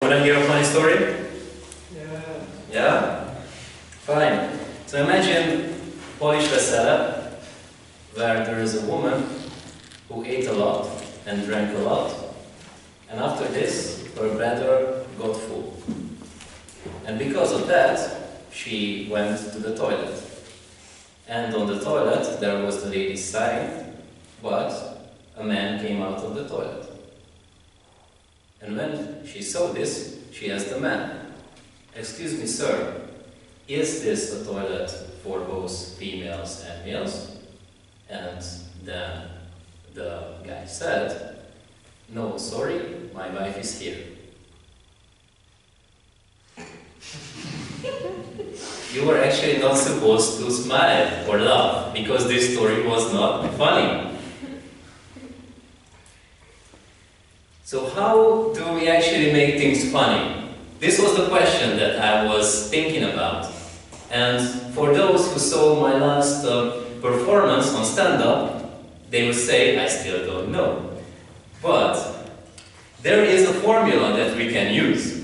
Wanna hear a funny story? Yeah. Yeah? Fine. So imagine Polish wesele, where there is a woman who ate a lot and drank a lot, and after this, her bladder got full. And because of that, she went to the toilet. And on the toilet, there was the lady's sign, but a man came out of the toilet. And when she saw this, she asked the man, "Excuse me, sir, is this a toilet for both females and males?" And then the guy said, "No, sorry, my wife is here." You were actually not supposed to smile or laugh, because this story was not funny. So how do we actually make things funny? This was the question that I was thinking about. And for those who saw my last performance on stand-up, they would say, "I still don't know." But there is a formula that we can use.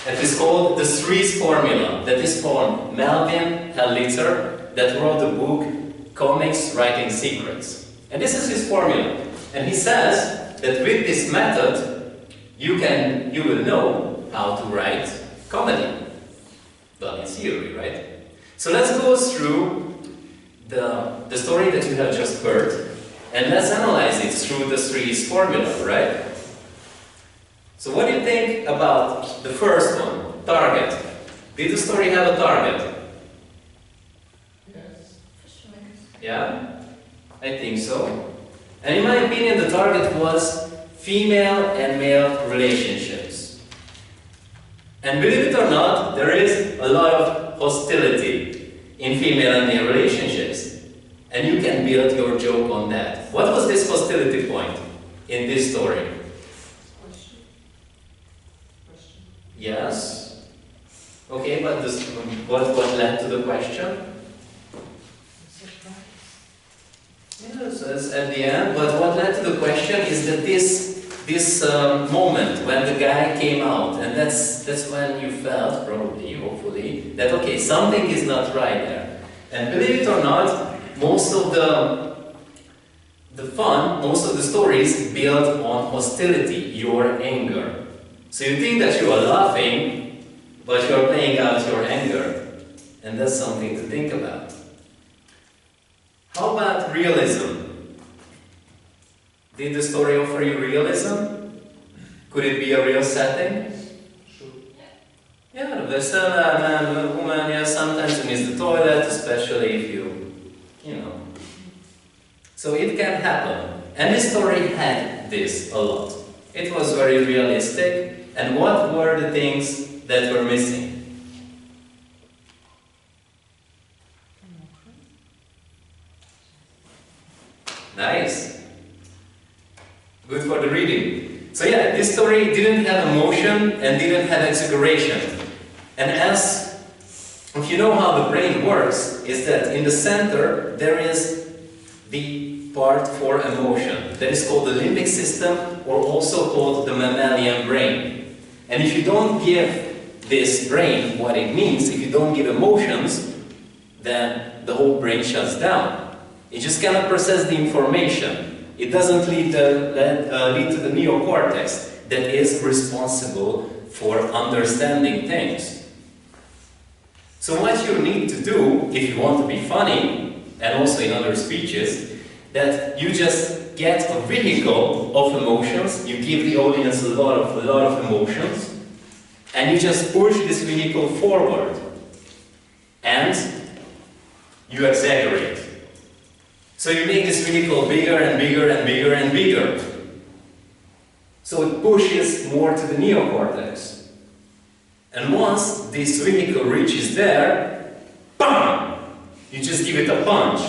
It is called the threes formula. That is from Melvin Hellitzer, that wrote the book Comics Writing Secrets. And this is his formula. And he says that with this method, you will know how to write comedy. Well, in theory, right? So let's go through the story that you have just heard, and let's analyze it through the threes formula, right? So what do you think about the first one, target? Did the story have a target? Yes. Yeah? I think so. And in my opinion, the target was female and male relationships. And believe it or not, there is a lot of hostility in female and male relationships. And you can build your joke on that. What was this hostility point in this story? Yes. Okay, but what led to the question? Yes, it's at the end. But what led to the question is that this moment when the guy came out, and that's when you felt, probably, hopefully, that okay, something is not right there. And believe it or not, most of the fun, most of the stories build on hostility, your anger. So you think that you are laughing, but you are playing out your anger. And that's something to think about. How about realism? Did the story offer you realism? Could it be a real setting? Sure. Yeah, the man, the woman, yeah, sometimes you miss the toilet, especially if you know. So it can happen. And this story had this a lot. It was very realistic. And what were the things that were missing? Nice. Good for the reading. So yeah, this story didn't have emotion and didn't have exaggeration. And if you know how the brain works, is that in the center there is the part for emotion. That is called the limbic system, or also called the mammalian brain. And if you don't give this brain what it needs, if you don't give emotions, then the whole brain shuts down. It just cannot process the information. It doesn't lead to the neocortex that is responsible for understanding things. So what you need to do, if you want to be funny, and also in other speeches, that you just get a vehicle of emotions, you give the audience a lot of emotions, and you just push this vehicle forward. And you exaggerate. So you make this vehicle bigger and bigger and bigger and bigger. So it pushes more to the neocortex. And once this vehicle reaches there, BAM! You just give it a punch.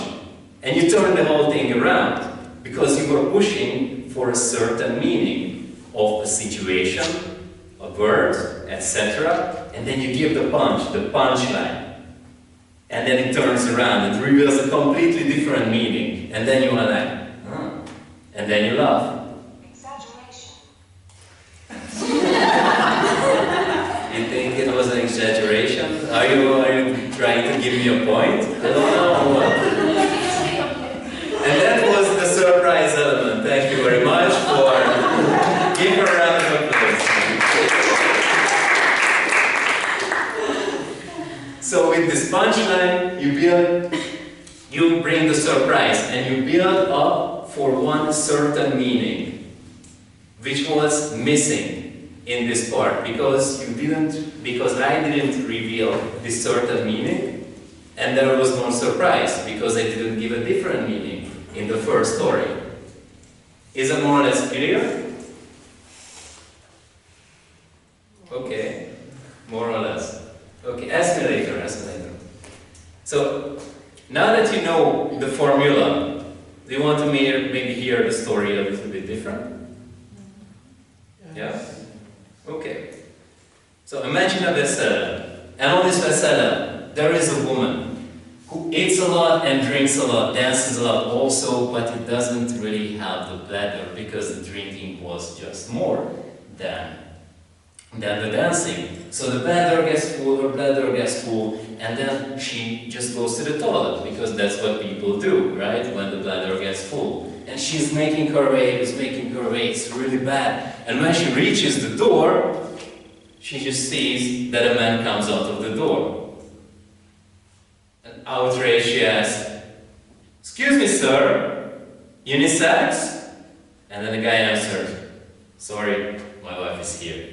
And you turn the whole thing around. Because you were pushing for a certain meaning of a situation, a word, etc. And then you give the punchline. And then it turns around and reveals a completely different meaning. And then you are like, And then you laugh. Exaggeration. You think it was an exaggeration? Are you trying to give me a point? I don't know or what. And that was the surprise element. Thank you very much for giving her a round of applause. So with this punchline, you bring the surprise and you build up for one certain meaning, which was missing in this part because I didn't reveal this certain meaning, and there was no surprise because I didn't give a different meaning in the first story. Is it more or less clear? Okay, more or less. Okay, ask me later, ask me later. So, now that you know the formula, do you want to maybe hear the story a little bit different? Yeah? Okay. So imagine a vesela, and on this vesela there is a woman who eats a lot and drinks a lot, dances a lot also, but it doesn't really have the bladder because the drinking was just more than the dancing. So the bladder gets full, her bladder gets full, and then she just goes to the toilet because that's what people do, right? When the bladder gets full. And she's making her way, it's really bad. And when she reaches the door, she just sees that a man comes out of the door. And outraged, she asks, "Excuse me, sir, unisex?" And then the guy answered, "Sorry, my wife is here."